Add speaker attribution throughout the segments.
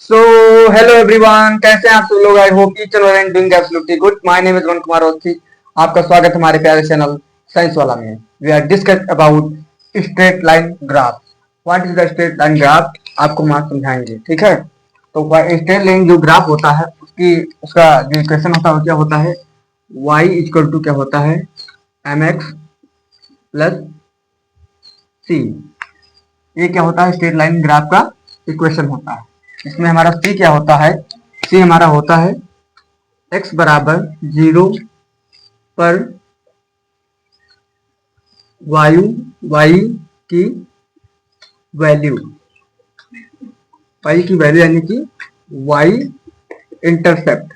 Speaker 1: So hello everyone, कैसे हैं आप सब लोग। I hope each and doing absolutely good. My name is Van Kumar Awasthi. आपका स्वागत है हमारे प्यारे चैनल साइंस वाला में। We are discuss about straight line graph. What is the straight line graph, आपको हम आज समझाएंगे, ठीक है। तो स्ट्रेट लाइन जो ग्राफ होता है उसका जो इक्वेशन होता है वो क्या होता है, y इक्वल टू क्या होता है mx प्लस c। ये क्या होता है, स्ट्रेट लाइन ग्राफ का इक्वेशन होता है। इसमें हमारा c क्या होता है, c हमारा होता है x बराबर 0 पर वायु y की वैल्यू यानी कि y इंटरसेप्ट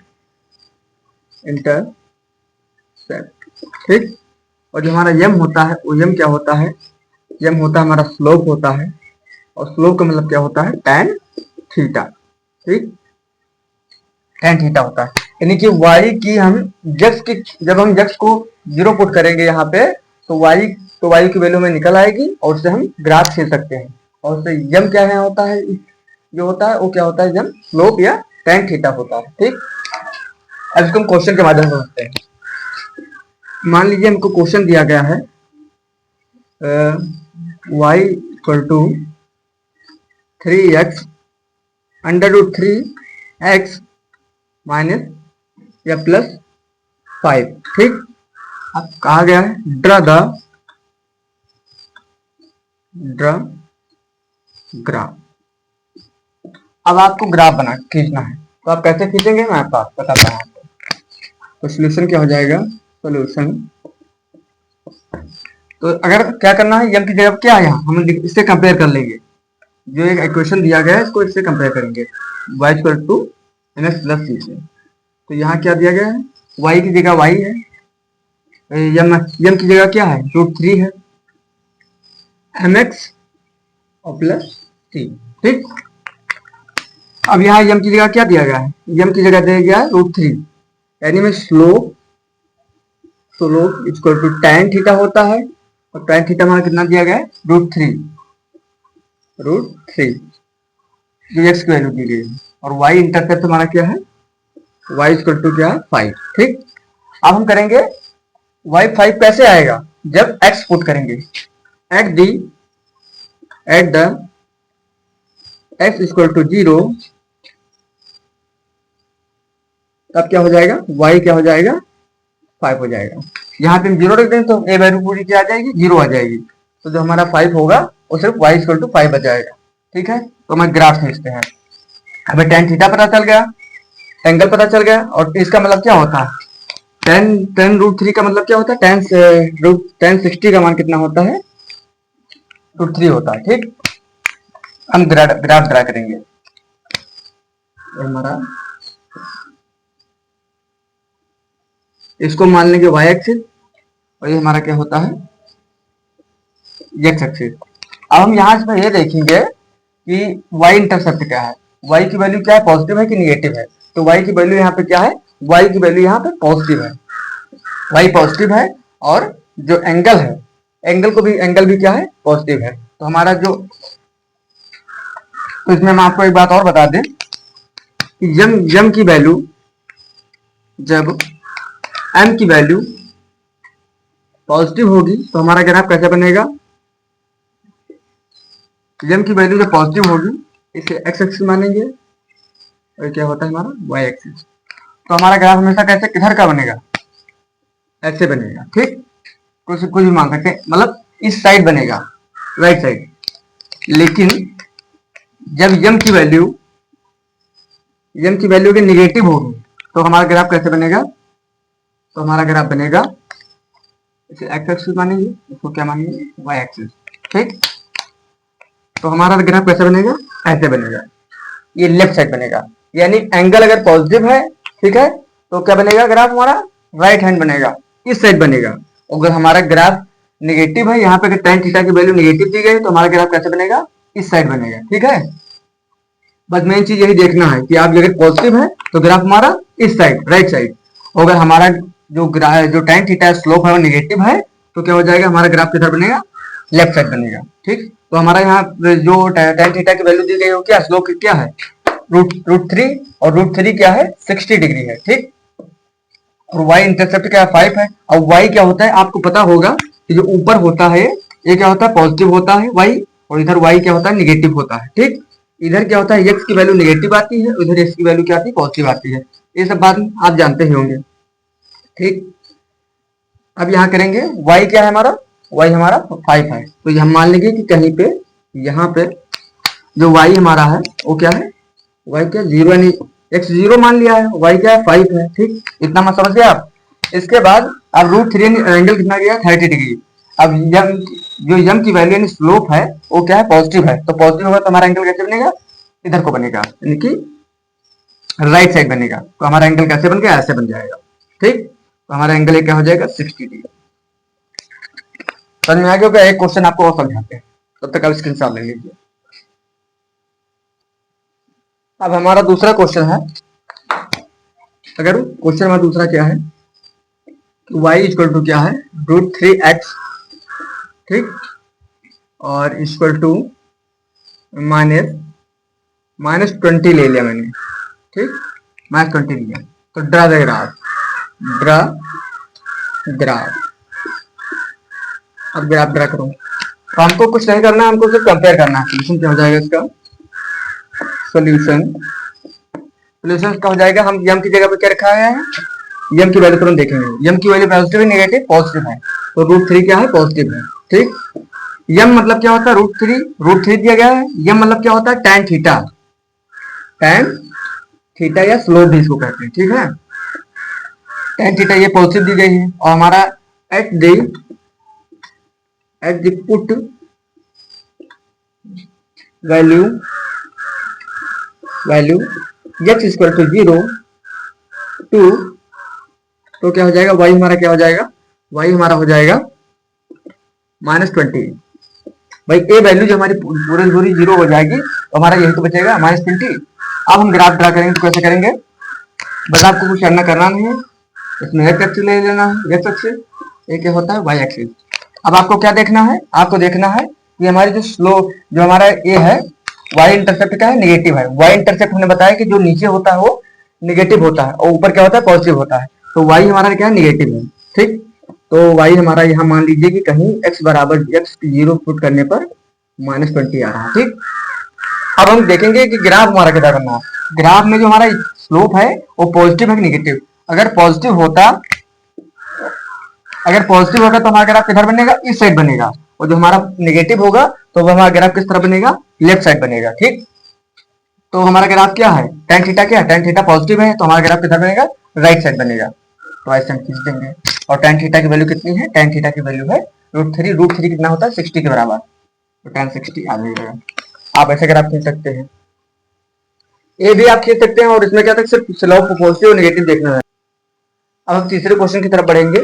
Speaker 1: ठीक। और जो हमारा m होता है वो m क्या होता है, m होता है हमारा स्लोप होता है। और स्लोप का मतलब क्या होता है, tan थीटा, ठीक। tan थीटा होता है, यानी कि y की हम जब हम x को 0 पुट करेंगे यहाँ पे तो y की वैल्यू में निकल आएगी और उससे हम ग्राफ खींच सकते हैं। और उससे m क्या है होता है, जो होता है वो क्या होता है, m स्लोप या tan थीटा होता है, ठीक। अब इसको हम क्वेश्चन के माध्यम से समझते हैं। मान लीजिए हमको क्वेश्चन दिया गया है y equal to 3x under root 3x minus या प्लस 5, ठीक। अब कहा गया है ड्रा ग्राफ। अब आपको ग्राफ खींचना है, तो आप कैसे खींचेंगे मैं आपको बताता हूँ। तो सोल्यूशन क्या हो जाएगा, सोल्यूशन तो अगर क्या करना है, m की जगह क्या है, यहाँ हम इससे कंपेयर कर लेंगे। जो एक इक्वेशन दिया गया है इसको इससे कंपेयर करेंगे, y equal to mx plus c से। तो यहाँ क्या दिया गया है, y की जगह y है, m की जगह क्या है, रूट 3 है, mx और प्लस c, ठीक। अब यहाँ m की जगह क्या दिया गया है, m की जगह दिया गया है रूट 3, यानी में slope equal to tan theta होता है। और tan थीटा हमारा कितना दिया गया है, रूट 3 जो x की वैल्यू दी गई है। और y इंटरसेप्ट हमारा क्या है, y इक्वल टू क्या है 5, ठीक। अब हम करेंगे y 5 कैसे आएगा, जब x पुट करेंगे at the x equal to 0, तब क्या हो जाएगा, y क्या हो जाएगा 5 हो जाएगा। यहाँ पे हम 0 रख दें तो a वैल्यू पूरी क्या आ जाएगी, 0 आ जाएगी। तो जो हमारा 5 होगा वो सिर्फ y इक्वल टू 5 आ जाएगा, ठीक है। तो हम ग्राफ खींचते हैं। हमें tan थीटा पता चल गया, एंगल पता चल गया। और इसका मतलब क्या होता है, tan रूट 3 का मतलब क्या होता है, tan 60 का मान कितना होता है, रूट 3 होता है, ठीक। हम ग्राफ ड्रा करेंगे। हमारा इसको मान लेंगे y एक्सिस और ये हमारा क्या होता है x एक्सिस। अब हम यहाँ इसमें ये देखेंगे कि y इंटरसेप्ट क्या है, y की वैल्यू क्या है, पॉजिटिव है कि निगेटिव है। तो y की वैल्यू यहाँ पे क्या है, y की वैल्यू यहाँ पे पॉजिटिव है, y पॉजिटिव है। और जो एंगल है, एंगल भी क्या है, पॉजिटिव है। तो हमारा जो, तो इसमें हम आपको एक बात और बता दें कि m की वैल्यू, जब m की वैल्यू पॉजिटिव होगी तो हमारा ग्राफ कैसे बनेगा, m की वैल्यू जब पॉजिटिव होगी इसे x एक्सिस मानेंगे और क्या होता है हमारा y एक्सिस। तो हमारा ग्राफ हमेशा कैसे, किधर का बनेगा, ऐसे बनेगा, ठीक। कुछ भी मान सकते हैं, मतलब इस साइड बनेगा, राइट साइड। लेकिन जब m की वैल्यू की निगेटिव होगी तो हमारा ग्राफ कैसे बनेगा, तो हमारा ग्राफ बनेगा, इसे x एक्सिस मानेंगे, इसको क्या मानेंगे, y एक्सिस, ठीक। तो हमारा ग्राफ कैसे बनेगा, ऐसे बनेगा, ये लेफ्ट साइड बनेगा। यानी एंगल अगर पॉजिटिव है, ठीक है, तो क्या बनेगा ग्राफ हमारा, राइट हैंड बनेगा, इस साइड बनेगा। अगर हमारा ग्राफ निगेटिव है, यहाँ पे अगर tan थीटा की वैल्यू निगेटिव दी गई तो हमारा ग्राफ कैसे बनेगा, इस साइड बनेगा, ठीक है। बस मेन चीज यही देखना है कि आप अगर पॉजिटिव है तो ग्राफ हमारा इस साइड, राइट साइड। अगर हमारा जो tan थीटा स्लोप है वो निगेटिव है तो क्या हो जाएगा, हमारा ग्राफ किधर बनेगा, लेफ्ट साइड बनेगा, ठीक। तो हमारा यहाँ जो tan थीटा की वैल्यू दी गई है वो क्या, स्लोप क्या है, रूट थ्री, और रूट थ्री क्या है 60 डिग्री है, ठीक। और y इंटरसेप्ट क्या है 5 है। अब y क्या होता है आपको पता होगा कि जो ऊपर होता है ये क्या होता है पॉजिटिव होता है y, और इधर y क्या होता है निगेटिव होता है, ठीक। इधर क्या होता है x की वैल्यू निगेटिव आती है, उधर x की वैल्यू क्या आती है पॉजिटिव आती है। ये सब बात आप जानते ही होंगे, ठीक। अब यहाँ करेंगे y क्या है हमारा, y हमारा 5 है, तो हम मान लेंगे कि कहीं पे यहाँ पे जो y हमारा है वो क्या है, y क्या जीरो, यानी x जीरो मान लिया है, y क्या है 5 है, ठीक। इतना मत समझ गए आप। इसके बाद अब रूट थ्री एंगल कितना गया 30 डिग्री। अब यम जो यम की वैल्यू यानी स्लोप है वो क्या है पॉजिटिव है, तो पॉजिटिव होगा तो हमारा एंगल कैसे बनेगा, इधर को बनेगा, यानी कि राइट साइड बनेगा। तो हमारा एंगल कैसे बन गया, ऐसे बन जाएगा, ठीक। तो हमारा एंगल क्या हो जाएगा 60 डिग्री। समझ में आ गया होगा। एक क्वेश्चन आपको और समझाते हैं, तब तक आप स्क्रीनशॉट ले लीजिए। अब हमारा दूसरा क्वेश्चन है, अगर क्वेश्चन हमारा दूसरा क्या है, y इक्वल टू क्या है रूट थ्री एक्स, ठीक, और इक्वल टू माइनस 20 ले लिया मैंने, ठीक, -20 लिया। तो draw the graph, draw graph. अब ग्राफ ड्रा करो, तो हमको कुछ नहीं करना है, हमको सिर्फ कंपेयर करना है। सोल्यूशन क्या हो जाएगा इसका, सोल्यूशन क्या हो जाएगा, हम यम की जगह पे क्या रखा है, यम की वैल्यू तुरंत देखेंगे। यम की वैल्यू पॉजिटिव है नेगेटिव, पॉजिटिव है, तो रूट थ्री क्या है पॉजिटिव है, ठीक। यम मतलब क्या होता है रूट थ्री दिया गया है। यम मतलब क्या होता है tan थीटा, या स्लोप भी इसको कहते हैं, ठीक है। tan थीटा ये पॉजिटिव दी गई है, और हमारा at the put value x equal to 0 to, तो क्या हो जाएगा y हमारा क्या हो जाएगा, y हमारा हो जाएगा -20। भाई ए वैल्यू जो हमारी पूरी जीरो हो जाएगी तो हमारा यही तो बचेगा -20। अब हम ग्राफ ड्रा करेंगे, तो कैसे करेंगे, बस आपको कुछ करना नहीं है, इसमें x एक्सिस ले लेना है, x एक्सिस, ये क्या होता है y एक्सिस। अब आपको क्या देखना है, आपको देखना है कि हमारी जो स्लोप जो हमारा ए है y इंटरसेप्ट का है निगेटिव है। y इंटरसेप्ट हमने बताया कि जो नीचे होता है वो निगेटिव होता है और ऊपर क्या होता है पॉजिटिव होता है, तो y हमारा क्या है निगेटिव है, ठीक। तो y हमारा यहाँ मान लीजिए कि कहीं x बराबर x 0 पुट करने पर -20 आ रहा है, ठीक। अब हम देखेंगे कि ग्राफ हमारा क्या करना है। ग्राफ में जो हमारा स्लोप है वो पॉजिटिव है कि निगेटिव। अगर पॉजिटिव होगा तो हमारा ग्राफ किधर बनेगा, इस साइड बनेगा, और जो हमारा निगेटिव होगा तो हमारा ग्राफ किस तरह बनेगा, लेफ्ट साइड बनेगा, ठीक। तो हमारा ग्राफ क्या है tan थीटा, क्या tan थीटा पॉजिटिव है, तो हमारा ग्राफ किधर बनेगा, राइट साइड बनेगा। तो ऐसे हम खींच देंगे, और tan थीटा की वैल्यू कितनी है, tan थीटा की वैल्यू है रूट थ्री कितना होता है 60 के बराबर, तो tan 60 आ जाएगा। आप ऐसे ग्राफ खींच सकते हैं, ये भी आप खींच सकते हैं, और इसमें क्या था सिर्फ स्लोप पॉजिटिव और नेगेटिव देखना है। अब हम तीसरे क्वेश्चन की तरफ बढ़ेंगे।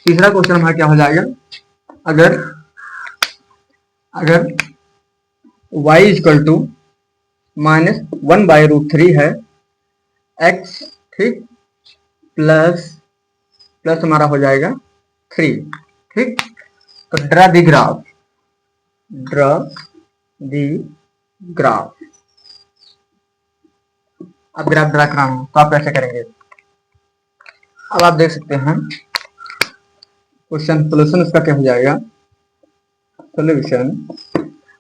Speaker 1: तीसरा क्वेश्चन हमारा क्या हो जाएगा, अगर y इक्वल टू -1/√3 है x, ठीक, प्लस हमारा हो जाएगा 3, ठीक। तो ड्रा दी ग्राफ। अब ग्राफ ड्रा कराना है तो आप कैसे करेंगे, अब आप देख सकते हैं क्वेश्चन सोल्यूशन इसका क्या हो जाएगा, सोल्यूशन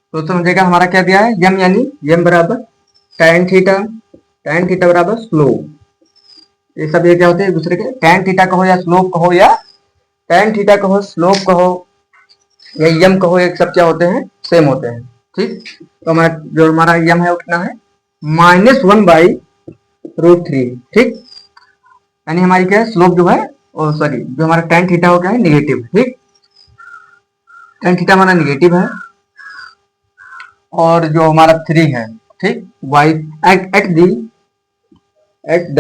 Speaker 1: हो जाएगा हमारा क्या दिया है, यम यानी यम बराबर tan थीटा बराबर स्लोप। ये सब ये क्या होते हैं एक दूसरे के, tan थीटा कहो या स्लोप कहो, या tan थीटा कहो स्लोप कहो या यम कहो, एक सब क्या होते हैं सेम होते हैं, ठीक। तो हमारा जो हमारा यम है वो कितना है -1/√3, ठीक। यानी हमारी क्या है स्लोप जो है, सॉरी जो हमारा tan थीटा हो क्या है निगेटिव, ठीक। tan थीटा हमारा निगेटिव है, और जो हमारा 3 है, ठीक, y at the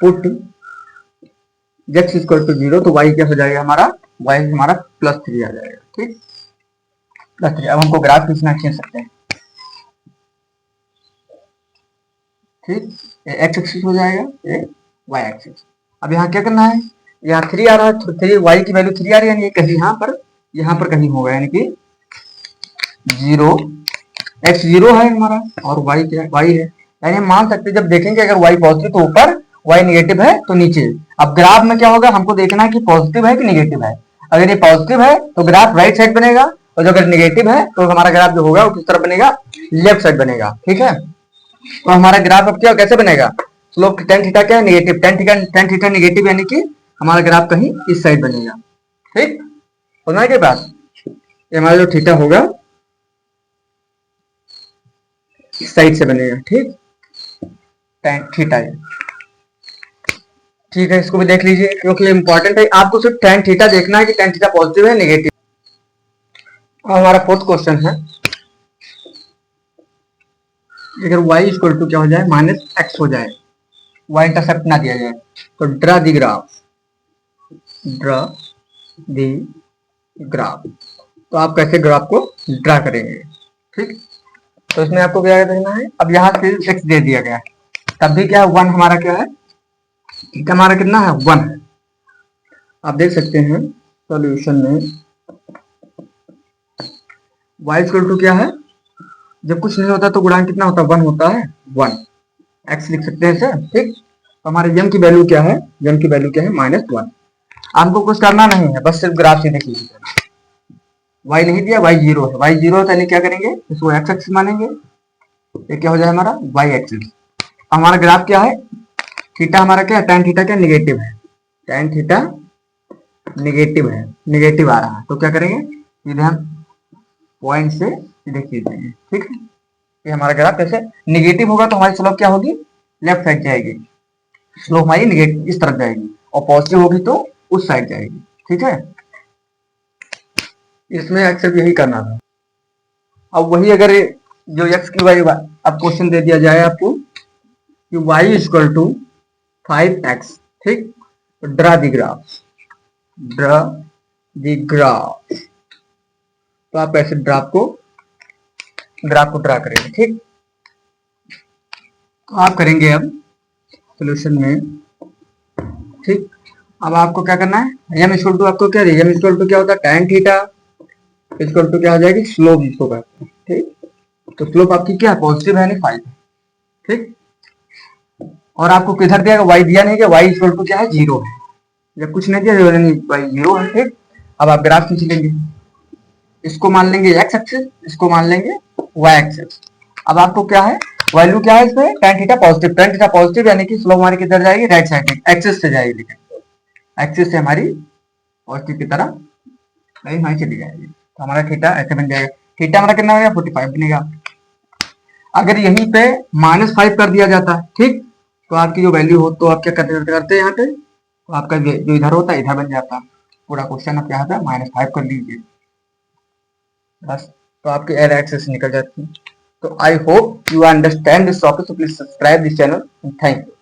Speaker 1: put x equal to 0, तो y क्या हो जाएगा हमारा, y हमारा +3 आ जाएगा, ठीक, +3। अब हमको ग्राफ खींचना, खींच सकते हैं, ठीक, x एक्सिस हो जाएगा, ये y एक्सिस। अब यहाँ क्या करना है, यहाँ 3 आ रहा है, 3 y की वैल्यू 3 आ रही है, यानी कहीं यहाँ पर कहीं होगा, यानी कि 0 एक्स जीरो है हमारा और वाई क्या है, वाई है। यानी हम मान सकते हैं जब देखेंगे अगर वाई पॉजिटिव तो ऊपर, वाई निगेटिव है तो नीचे। अब ग्राफ में क्या होगा, हमको देखना है कि पॉजिटिव है कि निगेटिव है। अगर ये पॉजिटिव है तो ग्राफ राइट साइड बनेगा, और अगर निगेटिव है तो हमारा ग्राफ जो होगा वो किस तरफ बनेगा, लेफ्ट साइड बनेगा। ठीक है, तो हमारा ग्राफ अब क्या कैसे बनेगा, स्लोप टेन थीटा क्या है, निगेटिव। टेन थीटा निगेटिव यानी कि हमारा ग्राफ कहीं इस साइड बनेगा। ठीक, होना के बाद ये हमारा जो थीटा होगा इस साइड से बनेगा। ठीक, टेन थीटा है। ठीक है, इसको भी देख लीजिए क्योंकि इंपॉर्टेंट है, आपको सिर्फ टेन थीटा देखना है कि टेन थीटा पॉजिटिव है निगेटिव। और हमारा फोर्थ क्वेश्चन है, अगर y इक्वल टू क्या हो जाए, माइनस एक्स हो जाए, y इंटरसेप्ट ना दिया जाए, तो ड्रा दी ग्राफ, ड्रा दी ग्राफ। तो आप कैसे ग्राफ को ड्रा करेंगे। ठीक, तो इसमें आपको क्या करना है, अब यहाँ से x दे दिया गया है, तब भी क्या है, वन हमारा क्या है, थीटा हमारा कितना है, वन है। आप देख सकते हैं सॉल्यूशन में y इक्वल टू क्या है, जब कुछ नहीं होता तो गुणांक कितना होता है, वन होता है, वन एक्स लिख सकते हैं सर। ठीक, तो हमारे यम की वैल्यू क्या है, यम की वैल्यू क्या है, माइनस वन। आपको कुछ करना नहीं है, बस सिर्फ ग्राफ सीधे खींचिए। y नहीं दिया, y जीरो है, y जीरो है तो यानी क्या करेंगे, इसको एक्स एक्सिस मानेंगे, ये क्या हो जाए हमारा y एक्सिस। हमारा ग्राफ क्या है, थीटा हमारा क्या है, टेन थीटा क्या निगेटिव है, टेन थीटा निगेटिव है, निगेटिव आ रहा है, तो क्या करेंगे, सीधे हम पॉइंट से सीधे खींच देंगे। ठीक है, ये हमारा ग्राफ कैसे निगेटिव होगा तो हमारी स्लोप क्या होगी, लेफ्ट साइड जाएगी, स्लोप हमारी निगेटिव इस तरफ जाएगी, और पॉजिटिव होगी तो उस साइड जाएगी। ठीक है, इसमें एक्चुअली यही करना था। अब वही अगर जो एक्स की वाई अब क्वेश्चन दे दिया जाए आपको कि y इक्वल टू 5x, ठीक, तो ड्रा दी ग्राफ, ड्रा दी ग्राफ। तो आप ऐसे ग्राफ को ड्रा करेंगे। ठीक, तो आप करेंगे अब सोल्यूशन में। ठीक, अब आपको क्या करना है, यम इक्वल टू आपको क्या है, यम इक्वल टू क्या होता है, टेन थीटा इक्वल टू क्या हो जाएगी, स्लोप जिसको कहते हैं। ठीक, तो स्लोप आपकी क्या है, पॉजिटिव है, नहीं 5। ठीक, और आपको किधर दिया, y दिया नहीं, कि y इक्वल टू क्या है, जीरो है, जब कुछ नहीं दिया y जीरो है। ठीक, अब आप ग्राफ खींच लेंगे, इसको मान लेंगे x एक्सिस, इसको मान लेंगे y एक्सिस। अब आपको क्या है, वैल्यू क्या है इसमें, tan theta positive, tan theta positive यानी कि स्लोप हमारी किधर जाएगी, राइट साइड में, एक्सिस से जाएगी, लेकिन एक्सिस से हमारी पॉजिटिव की तरफ नहीं हमारी चली जाएगी, तो हमारा थीटा ऐसे बन जाएगा। थीटा हमारा कितना बनेगा, 45 बनेगा। अगर यहीं पे -5 कर दिया जाता है, ठीक, तो आपकी जो वैल्यू हो, तो आप क्या करते हैं यहाँ पे, तो आपका जो इधर होता है इधर बन जाता। पूरा क्वेश्चन आप यहाँ पे -5 कर लीजिए बस, तो आपकी एरर एक्सेस निकल जाती है। तो I hope you understand this topic, so please subscribe this channel and thank you.